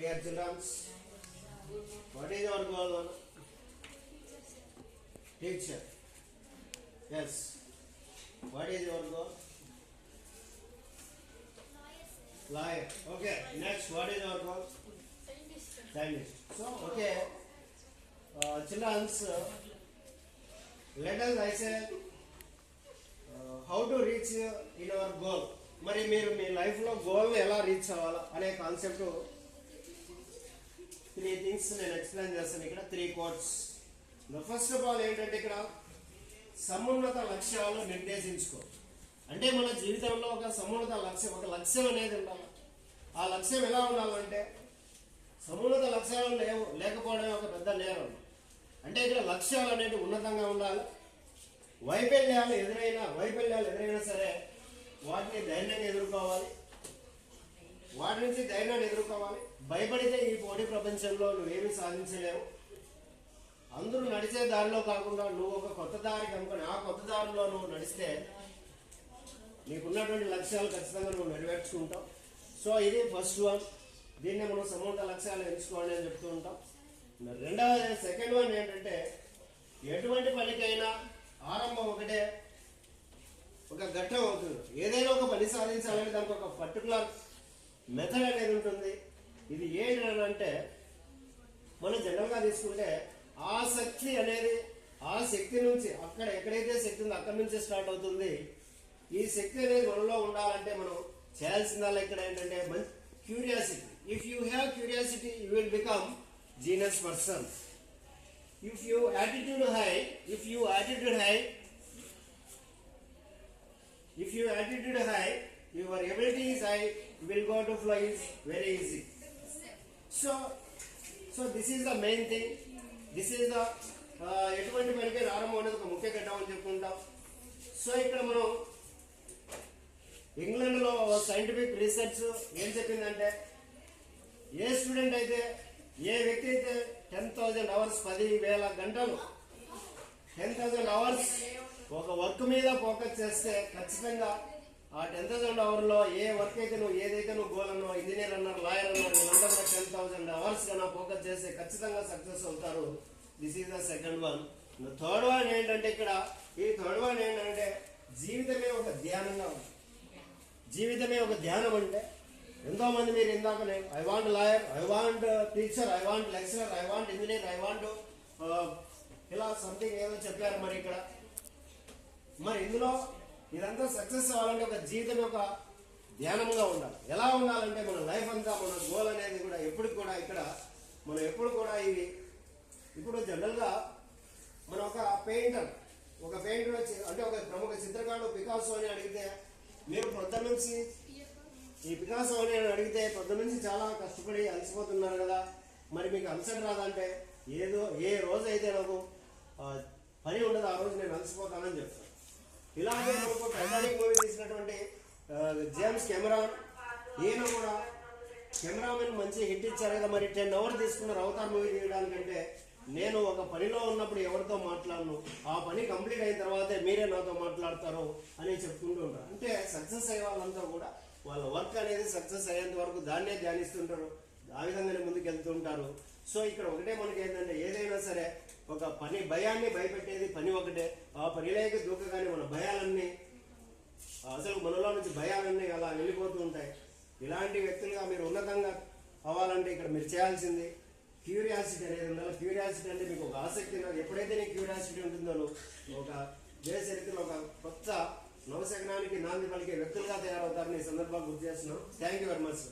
Dear children, what is your goal? Teacher. Yes. What is your goal? Lawyer. Okay. Next, what is your goal? Scientist. So, okay. Children, let us, I say, how to reach in our goal. మరి మీరు మీ లైఫ్లో గోల్ని ఎలా reach అవ్వాలా అనే concept 3 things నేను explain చేస్తాను ఇక్కడ 3 quotes. First of all ఏంటంటే ఇక్కడ సమున్నత లక్ష్యాలు నిర్దేశించుకో. అంటే మన జీవితంలో ఒక సమున్నత లక్ష్యం, ఒక లక్ష్యం అనేది ఉండాలి. ఆ లక్ష్యం ఎలా ఉండాలంటే సమున్నత లక్ష్యాలు లేకపోవడమే ఒక పెద్ద నేరం. అంటే ఇక్కడ లక్ష్యాలు అనేవి ఉన్నతంగా ఉండాలి. వైఫల్యాలు ఎదురైనా సరే వాటిని ధైర్యంగా ఎదుర్కోవాలి. వాటి నుంచి ధైర్యాన్ని ఎదుర్కోవాలి. భయపడితే ఈ పోటీ ప్రపంచంలో నువ్వేమీ సాధించలేవు. అందరూ నడిచే దారిలో కాకుండా నువ్వు ఒక కొత్త దారి కనుకొని ఆ కొత్త దారిలో నువ్వు నడిస్తే నీకున్నటువంటి లక్ష్యాలు ఖచ్చితంగా నువ్వు నెరవేర్చుకుంటావు. సో ఇది ఫస్ట్ వన్. దీన్ని మనం సమున్నత లక్ష్యాలు ఎంచుకోండి అని చెప్తూ ఉంటాం. సెకండ్ వన్ ఏంటంటే ఎటువంటి పనికైనా ఆరంభం ఒకటే, ఒక ఘట్టం అవుతుంది. ఏదైనా ఒక పని సాధించాలంటే దానికి ఒక పర్టికులర్ మెథడ్ అనేది ఉంటుంది. ఇది ఏంటంటే మనం జనరల్గా తీసుకుంటే ఆసక్తి అనేది ఆ శక్తి నుంచి అక్కడ ఎక్కడైతే శక్తి ఉందో అక్కడి నుంచి స్టార్ట్ అవుతుంది. ఈ శక్తి అనేది మనలో ఉండాలంటే మనం చేయాల్సిందల్లా ఇక్కడ ఏంటంటే మంచి curiosity. If you have curiosity you will become genius person. If you attitude high, your ability is high, you will go to fly is very easy. So this is the main thing. This is the ఎటువంటి పనికి ఆరంభం అనేది ఒక ముఖ్య ఘట్టం అని చెప్పుకుంటాం. So ఇక్కడ మనం ఇంగ్లాండ్లో సైంటిఫిక్ రీసెర్చ్ ఏం చెప్పిందంటే ఏ స్టూడెంట్ అయితే, ఏ వ్యక్తి అయితే 10,000 hours 10,000 గంటలు 10,000 hours ఒక వర్క్ మీద ఫోకస్ చేస్తే ఖచ్చితంగా ఆ 10,000 hours ఏ వర్క్ అయితే ఏదైతే గోల్ అన్నో, ఇంజనీర్ అన్నారు, లాయర్ అన్నారు, వీళ్ళందరూ 10,000 hours కన్నా ఫోకస్ చేస్తే ఖచ్చితంగా సక్సెస్ అవుతారు. This is the second one. Third one ఏంటంటే ఇక్కడ జీవితమే ఒక ధ్యానంగా ఉంది. జీవితమే ఒక ధ్యానం అంటే ఎంతో మంది మీరు ఇందాకనే I want lawyer, I want teacher, I want lecturer, I want engineer, I want ఇలా సంథింగ్ ఏదో చెప్పారు. మరి ఇక్కడ మరి ఇందులో ఇదంతా సక్సెస్ అవ్వాలంటే ఒక జీవితం ఒక ధ్యానంగా ఉండాలి. ఎలా ఉండాలంటే మన లైఫ్ అంతా మన గోల్ అనేది కూడా ఎప్పుడు కూడా ఇక్కడ మనం ఎప్పుడు కూడా ఇవి ఇప్పుడు జనరల్గా మనం ఒక పెయింటర్ వచ్చి అంటే ఒక ప్రముఖ చిత్రకారుడు పికాసో అని అడిగితే మీరు పొద్దున్న నుంచి ఈ పికాసో అని అడిగితే పొద్దున్న నుంచి చాలా కష్టపడి అలసిపోతున్నారు కదా, మరి మీకు అలసట రాదంటే ఏ రోజు అయితే నాకు పని ఉండదు ఆ రోజు నేను అలసిపోతానని చెప్తాను. ఇలాగే మనకు టైటానిక్ మూవీ తీసినటువంటి జేమ్స్ కెమెరాన్, ఈయన కూడా కెమెరామెన్ మంచి హిట్ ఇచ్చారు కదా. మరి 10 hours తీసుకున్నారు అవతార్ మూవీ తీయడానికంటే నేను ఒక పనిలో ఉన్నప్పుడు ఎవరితో మాట్లాడను, ఆ పని కంప్లీట్ అయిన తర్వాతే మీరే నాతో మాట్లాడతారు అని చెప్పుకుంటూ ఉంటారు. అంటే సక్సెస్ అయ్యే వాళ్ళంతా కూడా వాళ్ళ వర్క్ అనేది సక్సెస్ అయ్యేంత వరకు దాన్నే ధ్యానిస్తుంటారు, ఆ విధంగానే ముందుకు వెళ్తుంటారు. సో ఇక్కడ ఒకటే మనకి ఏంటంటే ఏదైనా సరే ఒక పని భయాన్ని భయపెట్టేది పని ఒకటే. ఆ పనిలోకి దూకగానే మన భయాలన్నీ అసలు మనలో నుంచి భయాలన్నీ అలా వెళ్ళిపోతూ ఉంటాయి. ఇలాంటి వ్యక్తులుగా మీరు ఉన్నతంగా అవ్వాలంటే ఇక్కడ మీరు చేయాల్సింది క్యూరియాసిటీ అనేది ఉండాలి. క్యూరియాసిటీ అంటే మీకు ఒక ఆసక్తి ఉన్నది. ఎప్పుడైతే నీకు క్యూరియాసిటీ ఉంటుందో ఒక దేశ చరిత్రలో ఒక కొత్త నవశకనానికి నాంది పలికే వ్యక్తులుగా తయారవుతారని ఈ సందర్భంగా గుర్తు చేస్తున్నాం. Thank you very much.